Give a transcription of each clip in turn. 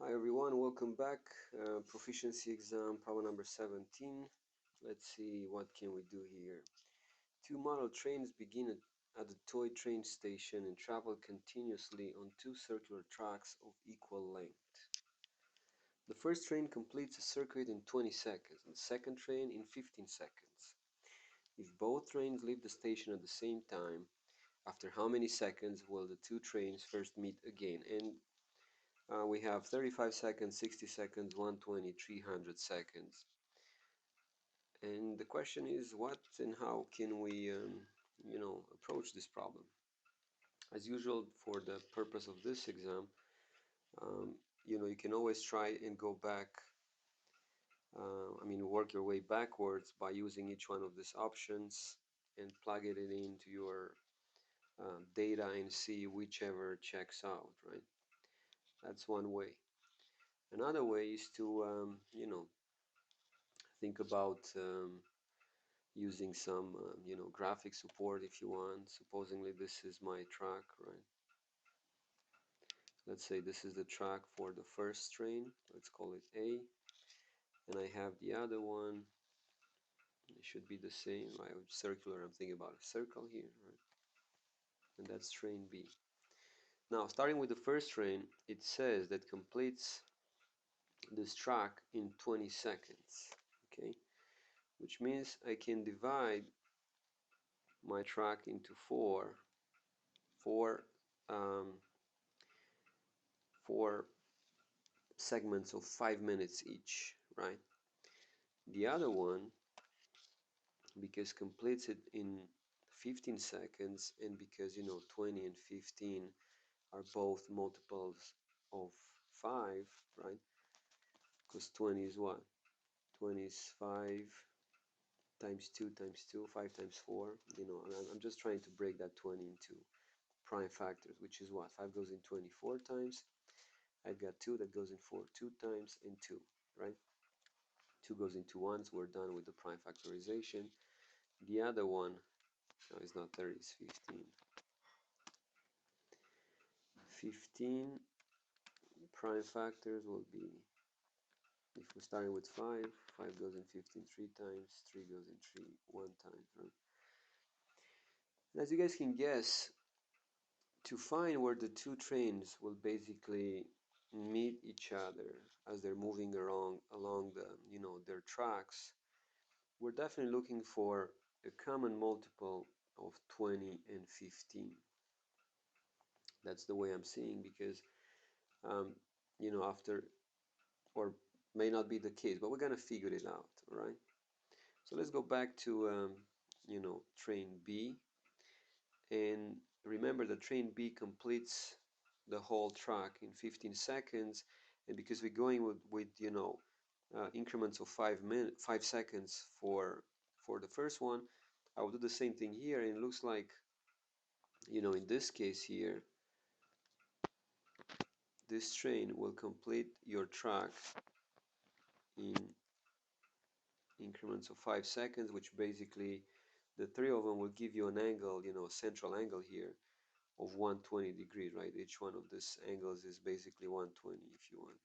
Hi everyone, welcome back. Proficiency exam, problem number 17. Let's see what can we do here. Two model trains begin at the toy train station and travel continuously on two circular tracks of equal length. The first train completes a circuit in 20 seconds and the second train in 15 seconds. If both trains leave the station at the same time, after how many seconds will the two trains first meet again? And we have 35 seconds, 60 seconds, 120, 300 seconds. And the question is what and how can we, approach this problem? As usual, for the purpose of this exam, um, you can always try and go back, work your way backwards by using each one of these options and plug it into your data and see whichever checks out, right? That's one way. Another way is to, think about using some graphic support if you want. Supposedly this is my track, right? Let's say this is the track for the first train, let's call it A, and I have the other one. It should be the same, right? Circular, I'm thinking about a circle here, right? And that's train B. Now starting with the first train, it says that completes this track in 20 seconds, okay, which means I can divide my track into four um, four segments of 5 minutes each, right? The other one, because completes it in 15 seconds, and because 20 and 15 are both multiples of 5, right? Because 20 is what? 20 is 5 times 2 times 2, 5 times 4. I'm just trying to break that 20 into prime factors, which is what? 5 goes in 24 times. I've got 2 that goes in 4 2 times, and 2, right? 2 goes into 1, so we're done with the prime factorization. The other one, no, it's not 30, it's 15. 15 prime factors will be, if we're starting with 5, 5 goes in 15 3 times, 3 goes in 3 1 time, right? And as you guys can guess, to find where the two trains will basically meet each other as they're moving along the their tracks, we're definitely looking for a common multiple of 20 and 15. That's the way I'm seeing, because um, after, or may not be the case, but we're gonna figure it out, all right? So let's go back to train B, and remember that train B completes the whole track in 15 seconds, and because we're going with increments of 5 seconds for the first one, I will do the same thing here, and it looks like in this case here, this train will complete your track in increments of 5 seconds, which basically the three of them will give you an angle, a central angle here of 120 degrees, right? Each one of these angles is basically 120 if you want.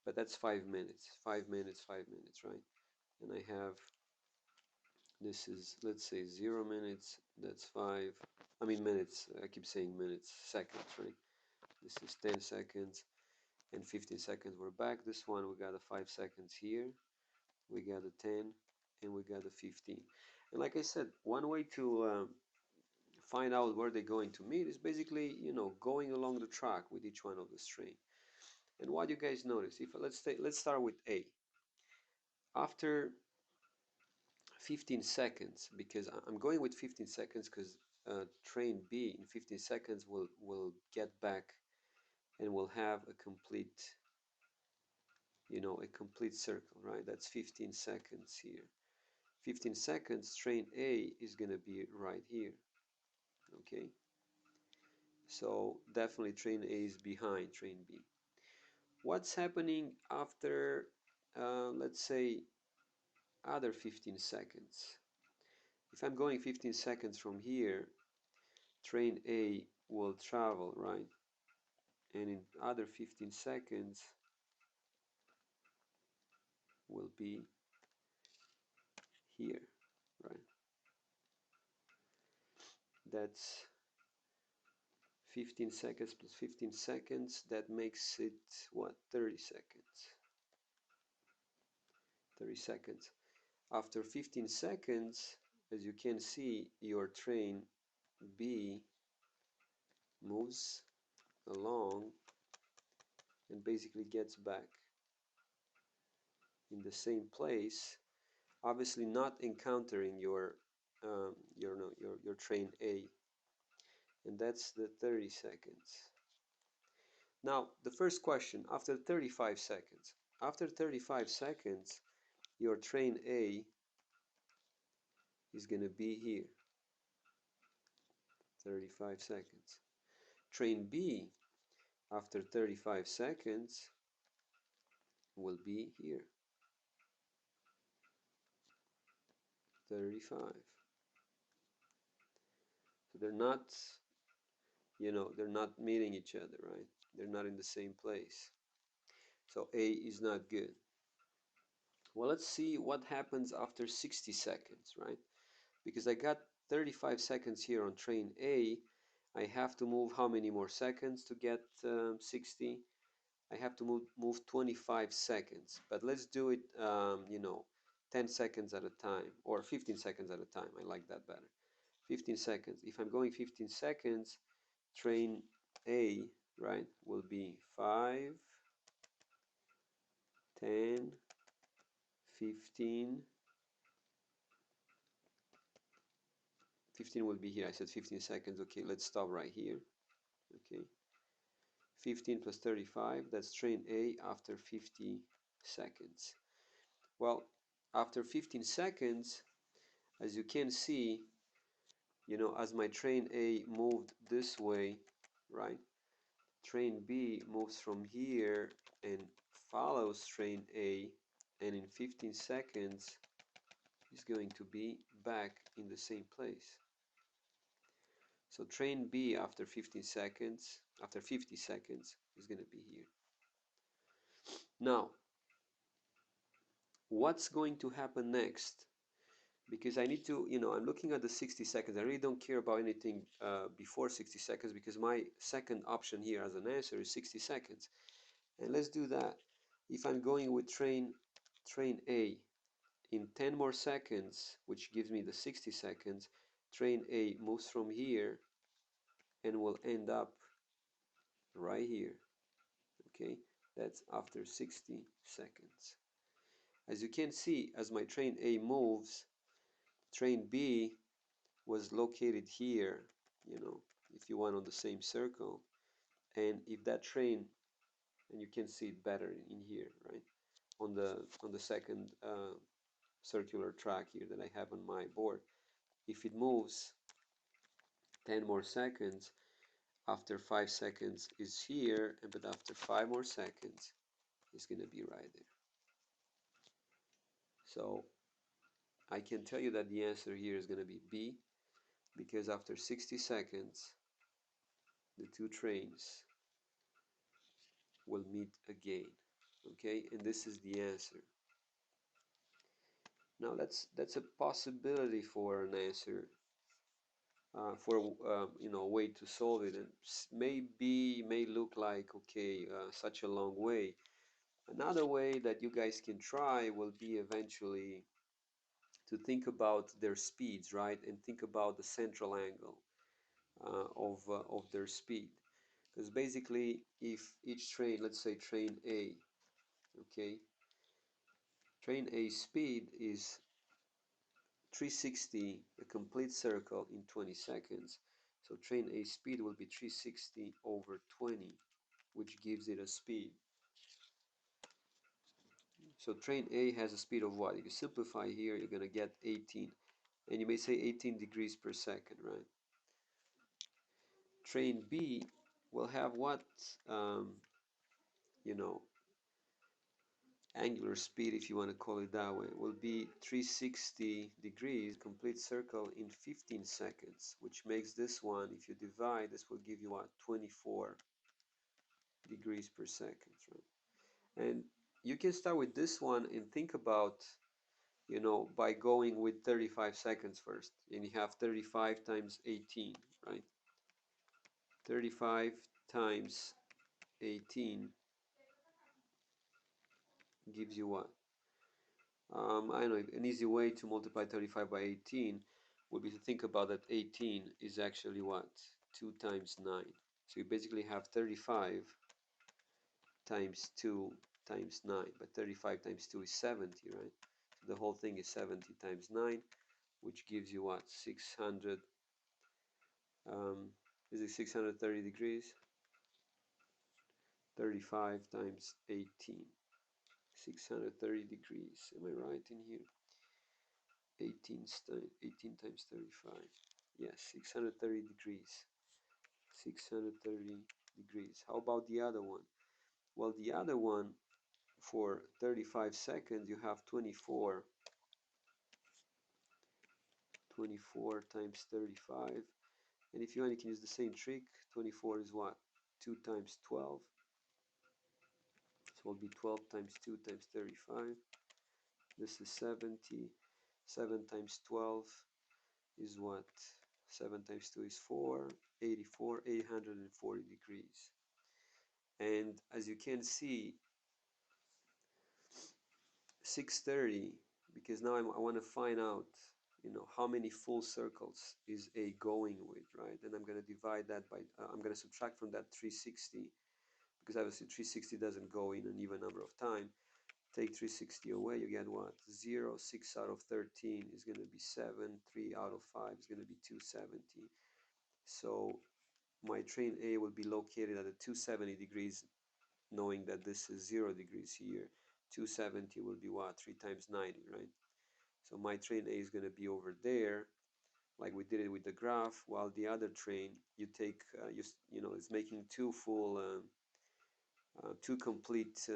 But that's 5 minutes, 5 minutes, 5 minutes, right? And I have, this is, let's say 0 minutes, that's 5, minutes, I keep saying minutes, seconds, right? This is 10 seconds and 15 seconds. We're back. This one, we got a 5 seconds here, we got a 10, and we got a 15. And like I said, one way to find out where they're going to meet is basically, going along the track with each one of the string. And what you guys notice, if let's start with A. After 15 seconds, because I'm going with 15 seconds because train B in 15 seconds will get back and will have a complete, a complete circle, right? That's 15 seconds here. 15 seconds, train A is going to be right here, okay? So definitely train A is behind train B. What's happening after, let's say, other 15 seconds? If I'm going 15 seconds from here, train A will travel, right? and in other 15 seconds will be here, right? That's 15 seconds plus 15 seconds. That makes it what? 30 seconds. 30 seconds. After 15 seconds, as you can see, your train B moves along and basically gets back in the same place, obviously not encountering your train A, and that's the 30 seconds. Now the first question, after 35 seconds, your train A is going to be here. 35 seconds. Train B after 35 seconds will be here. 35. So they're not, they're not meeting each other, right? They're not in the same place. So A is not good. Well, let's see what happens after 60 seconds, right? Because I got 35 seconds here on train A. I have to move how many more seconds to get 60? I have to move 25 seconds, but let's do it, 10 seconds at a time, or 15 seconds at a time. I like that better. 15 seconds. If I'm going 15 seconds, train A, right, will be 5, 10, 15. 15 will be here. I said 15 seconds. Okay, let's stop right here. Okay. 15 plus 35, that's train A after 50 seconds. Well, after 15 seconds, as you can see, as my train A moved this way, right? Train B moves from here and follows train A, and in 15 seconds is going to be back in the same place. So train B after 50 seconds is going to be here. Now, what's going to happen next? Because I need to, I'm looking at the 60 seconds. I really don't care about anything before 60 seconds because my second option here as an answer is 60 seconds. And let's do that. If I'm going with train A, in 10 more seconds, which gives me the 60 seconds, train A moves from here and will end up right here. Okay, that's after 60 seconds. As you can see, as my train A moves, train B was located here, if you want, on the same circle. And if that train, and you can see it better in here, right, on the second circular track here that I have on my board, if it moves 10 more seconds, after 5 seconds is here, but after 5 more seconds it's going to be right there. So I can tell you that the answer here is going to be B, because after 60 seconds the two trains will meet again. Okay, and this is the answer. Now that's a possibility for an answer, for a way to solve it, and may look like, okay, such a long way. Another way that you guys can try will be eventually to think about their speeds, right, and think about the central angle of their speed. Because basically, if each train, let's say train A, okay, train A speed is 360, a complete circle in 20 seconds. So train A speed will be 360 over 20, which gives it a speed. So train A has a speed of what? If you simplify here, you're going to get 18. And you may say 18 degrees per second, right? Train B will have what? You know, angular speed, if you want to call it that way, will be 360 degrees, complete circle in 15 seconds, which makes this one, if you divide, this will give you what? 24 degrees per second, right? And you can start with this one and think about, you know, by going with 35 seconds first. And you have 35 times 18, right? 35 times 18 gives you what? I don't know, an easy way to multiply 35 by 18 would be to think about that 18 is actually what? 2 times 9. So you basically have 35 times 2 times 9. But 35 times 2 is 70, right? So the whole thing is 70 times 9, which gives you what? 600, is it 630 degrees? 35 times 18. 630 degrees. Am I right in here? 18 times 35. Yes, 630 degrees. 630 degrees. How about the other one? Well, the other one, for 35 seconds, you have 24. 24 times 35. And if you want, you can use the same trick. 24 is what? 2 times 12. So it will be 12 times 2 times 35. This is 70. 7 times 12 is what? 7 times 2 is 4. 84, 840 degrees. And as you can see, 630, because now I want to find out, you know, how many full circles is A going with, right? And I'm going to divide that by, I'm going to subtract from that 360, because obviously 360 doesn't go in an even number of time. Take 360 away, you get what? 0, 6 out of 13 is going to be 7, 3 out of 5 is going to be 270. So my train A will be located at a 270 degrees, knowing that this is 0 degrees here. 270 will be what? 3 times 90, right? So my train A is going to be over there, like we did it with the graph, while the other train, you take, you know, it's making two complete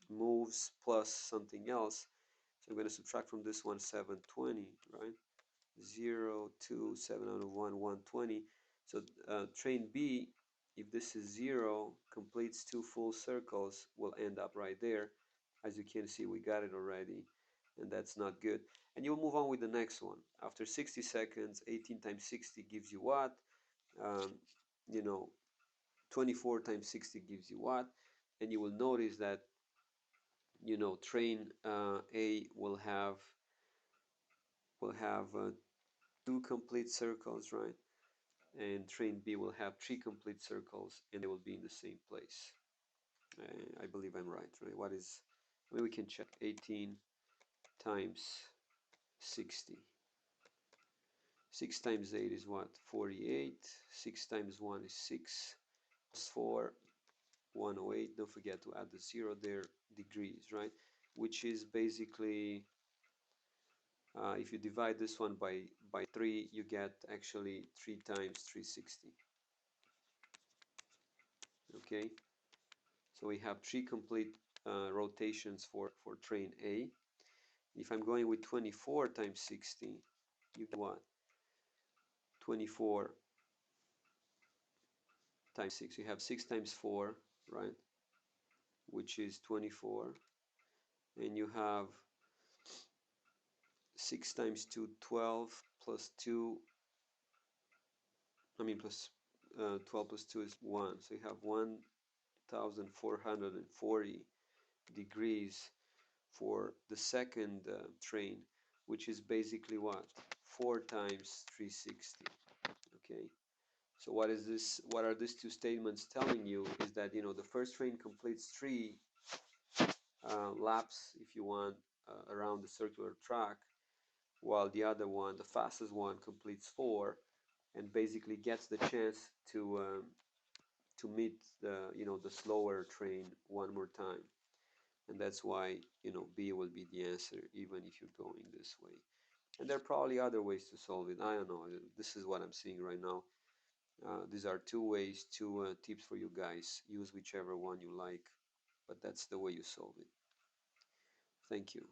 moves plus something else. So I'm going to subtract from this one 720, right? 0, 2, 7 out of 1, 120. So train B, if this is 0, completes 2 full circles, will end up right there. As you can see, we got it already, and that's not good. And you'll move on with the next one. After 60 seconds, 18 times 60 gives you what? Um, you know, 24 times 60 gives you what? And you will notice that, you know, train A will have 2 complete circles, right? And train B will have 3 complete circles, and they will be in the same place. I believe I'm right, right? What is, I mean, we can check. 18 times 60. 6 times 8 is what? 48. 6 times 1 is 6. Plus 4, 108. Don't forget to add the 0 there, degrees, right? Which is basically, if you divide this one by 3, you get actually 3 times 360. Okay? So we have 3 complete rotations for train A. If I'm going with 24 times 60, you get what? 24 times 6. You have 6 times 4, right? Which is 24. And you have 6 times 2, 12, plus 2, I mean, plus 12 plus 2 is 1. So you have 1,440 degrees for the second train, which is basically what? 4 times 360. Okay. So what is this? What are these two statements telling you? Is that, you know, the first train completes 3 laps, if you want, around the circular track, while the other one, the fastest one, completes 4, and basically gets the chance to meet the, you know, the slower train one more time. And that's why, you know, B will be the answer, even if you're going this way. And there are probably other ways to solve it. I don't know. This is what I'm seeing right now. These are 2 ways, 2 tips for you guys. Use whichever one you like, but that's the way you solve it. Thank you.